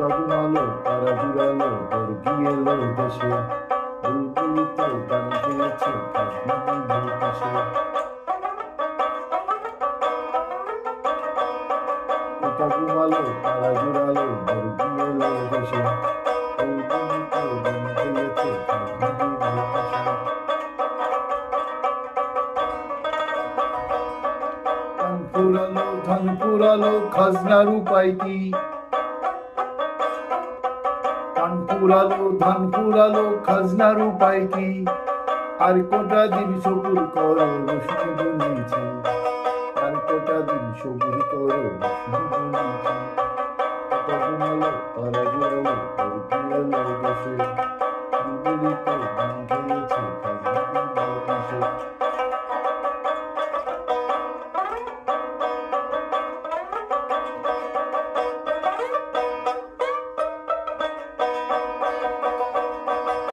ঘুমালো তারা জুড়ালো বর্গি এলো দেশে বুলবুলি তো গান গেয়েছে খাজনা দেশে কোথা ঘুমালো তারা জুড়ালো বর্গি এলো দেশে বুলবুলি তো গান গেয়েছে খাজনা দেশে ধান পুরালো খাজনার উপায় কি ধান পুরালো খাজনার উপায় কি আর কটা দিন সবুর করো রশ্মি বলেছে আর কটা দিন সবুর করো রশ্মি